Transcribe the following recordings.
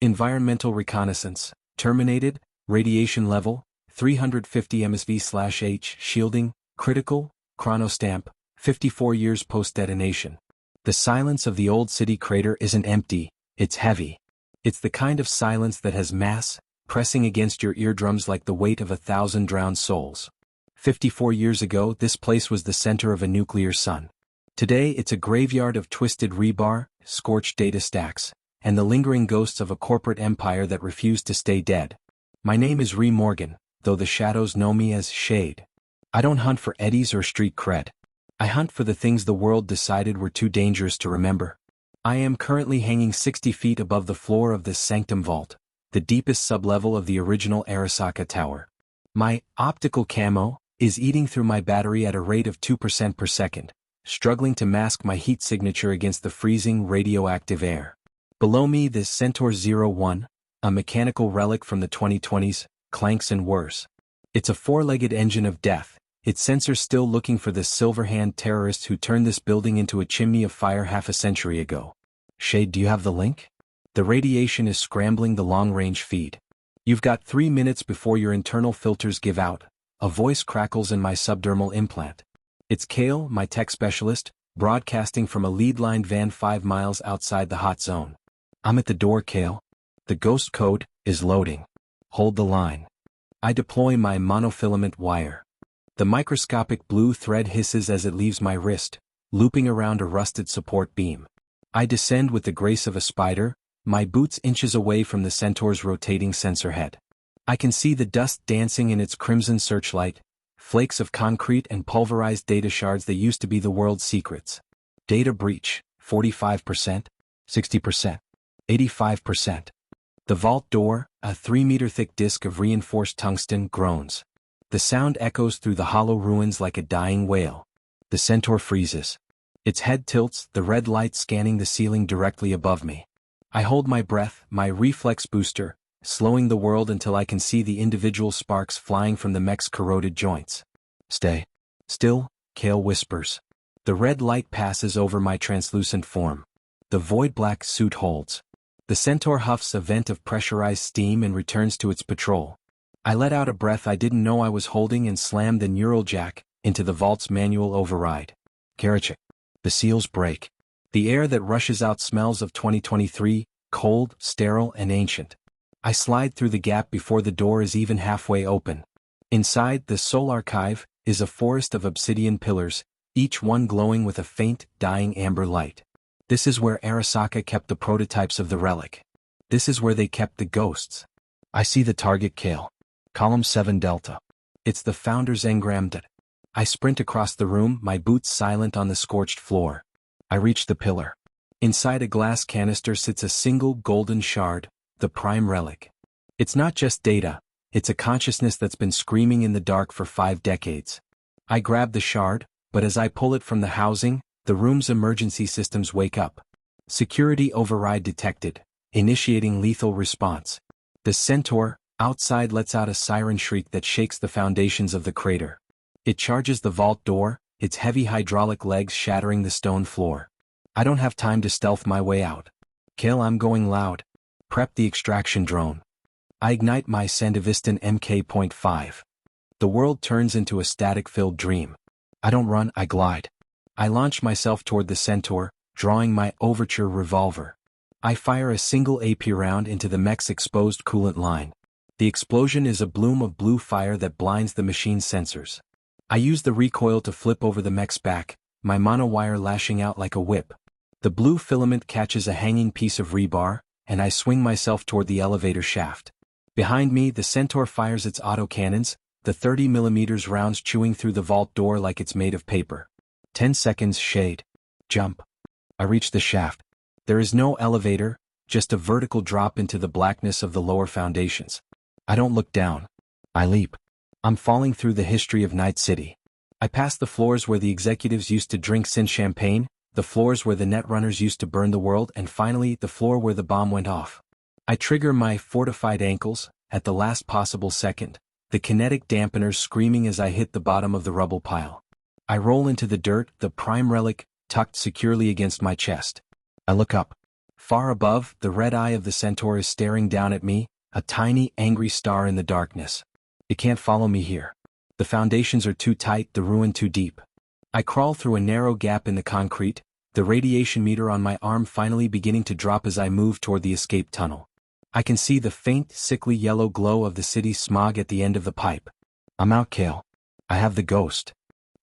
Environmental reconnaissance, terminated, radiation level, 350 MSV/H, shielding, critical, chronostamp, 54 years post-detonation. The silence of the old city crater isn't empty, it's heavy. It's the kind of silence that has mass, pressing against your eardrums like the weight of 1,000 drowned souls. 54 years ago, this place was the center of a nuclear sun. Today, it's a graveyard of twisted rebar, scorched data stacks, and the lingering ghosts of a corporate empire that refused to stay dead. My name is Ree Morgan, though the shadows know me as Shade. I don't hunt for eddies or street cred. I hunt for the things the world decided were too dangerous to remember. I am currently hanging 60 feet above the floor of this sanctum vault, the deepest sublevel of the original Arasaka Tower. My optical camo is eating through my battery at a rate of 2% per second, struggling to mask my heat signature against the freezing radioactive air. Below me, this Centaur 01, a mechanical relic from the 2020s, clanks and whirs. It's a four-legged engine of death, its sensors still looking for the Silverhand terrorists who turned this building into a chimney of fire half a century ago. Shade, do you have the link? The radiation is scrambling the long-range feed. You've got 3 minutes before your internal filters give out. A voice crackles in my subdermal implant. It's Kale, my tech specialist, broadcasting from a lead-lined van 5 miles outside the hot zone. I'm at the door, Kale. The ghost code is loading. Hold the line. I deploy my monofilament wire. The microscopic blue thread hisses as it leaves my wrist, looping around a rusted support beam. I descend with the grace of a spider, my boots inches away from the Centaur's rotating sensor head. I can see the dust dancing in its crimson searchlight, flakes of concrete and pulverized data shards that used to be the world's secrets. Data breach, 45%, 60%, 85%. The vault door, a 3-meter-thick disc of reinforced tungsten, groans. The sound echoes through the hollow ruins like a dying wail. The Centaur freezes. Its head tilts, the red light scanning the ceiling directly above me. I hold my breath, my reflex booster, slowing the world until I can see the individual sparks flying from the mech's corroded joints. Stay still, Kale whispers. The red light passes over my translucent form. The void-black suit holds. The Centaur huffs a vent of pressurized steam and returns to its patrol. I let out a breath I didn't know I was holding and slammed the neural jack into the vault's manual override. Karachik. The seals break. The air that rushes out smells of 2023, cold, sterile, and ancient. I slide through the gap before the door is even halfway open. Inside, the Soul Archive is a forest of obsidian pillars, each one glowing with a faint, dying amber light. This is where Arasaka kept the prototypes of the relic. This is where they kept the ghosts. I see the target, Kale. Column 7 Delta. It's the Founder's engram. I sprint across the room, my boots silent on the scorched floor. I reach the pillar. Inside a glass canister sits a single golden shard, the Prime-Relic. It's not just data, it's a consciousness that's been screaming in the dark for 5 decades. I grab the shard, but as I pull it from the housing, the room's emergency systems wake up. Security override detected, initiating lethal response. The Centaur, outside, lets out a siren shriek that shakes the foundations of the crater. It charges the vault door, its heavy hydraulic legs shattering the stone floor. I don't have time to stealth my way out. Kale, I'm going loud. Prep the extraction drone. I ignite my Sandevistan Mk.5. The world turns into a static-filled dream. I don't run, I glide. I launch myself toward the Centaur, drawing my overture revolver. I fire a single AP round into the mech's exposed coolant line. The explosion is a bloom of blue fire that blinds the machine's sensors. I use the recoil to flip over the mech's back, my monowire lashing out like a whip. The blue filament catches a hanging piece of rebar, and I swing myself toward the elevator shaft. Behind me, the Centaur fires its autocannons, the 30mm rounds chewing through the vault door like it's made of paper. 10 seconds, Shade. Jump. I reach the shaft. There is no elevator, just a vertical drop into the blackness of the lower foundations. I don't look down. I leap. I'm falling through the history of Night City. I pass the floors where the executives used to drink sin champagne, the floors where the netrunners used to burn the world, and finally, the floor where the bomb went off. I trigger my fortified ankles, at the last possible second, the kinetic dampeners screaming as I hit the bottom of the rubble pile. I roll into the dirt, the Prime-Relic tucked securely against my chest. I look up. Far above, the red eye of the centaur is staring down at me, a tiny, angry star in the darkness. It can't follow me here. The foundations are too tight, the ruin too deep. I crawl through a narrow gap in the concrete, the radiation meter on my arm finally beginning to drop as I move toward the escape tunnel. I can see the faint, sickly yellow glow of the city's smog at the end of the pipe. I'm out, Kale. I have the ghost.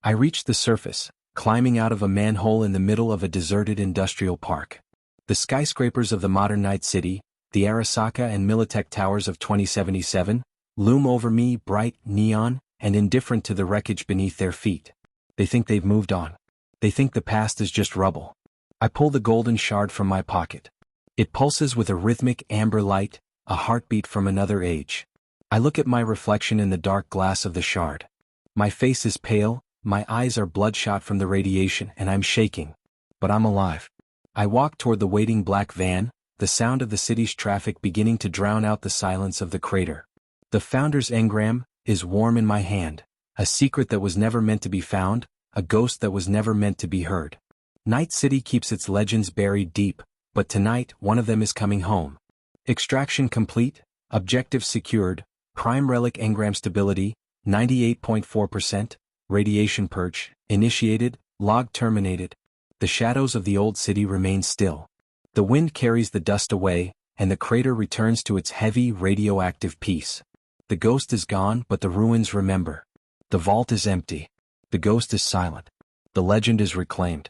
I reach the surface, climbing out of a manhole in the middle of a deserted industrial park. The skyscrapers of the modern night city, the Arasaka and Militech towers of 2077, loom over me, bright, neon, and indifferent to the wreckage beneath their feet. They think they've moved on. They think the past is just rubble. I pull the golden shard from my pocket. It pulses with a rhythmic amber light, a heartbeat from another age. I look at my reflection in the dark glass of the shard. My face is pale, my eyes are bloodshot from the radiation, and I'm shaking. But I'm alive. I walk toward the waiting black van, the sound of the city's traffic beginning to drown out the silence of the crater. The founder's engram is warm in my hand, a secret that was never meant to be found, a ghost that was never meant to be heard. Night City keeps its legends buried deep, but tonight one of them is coming home. Extraction complete, objective secured, Prime-Relic engram stability, 98.4%, radiation purge, initiated, log terminated. The shadows of the old city remain still. The wind carries the dust away, and the crater returns to its heavy radioactive peace. The ghost is gone, but the ruins remember. The vault is empty. The ghost is silent. The legend is reclaimed.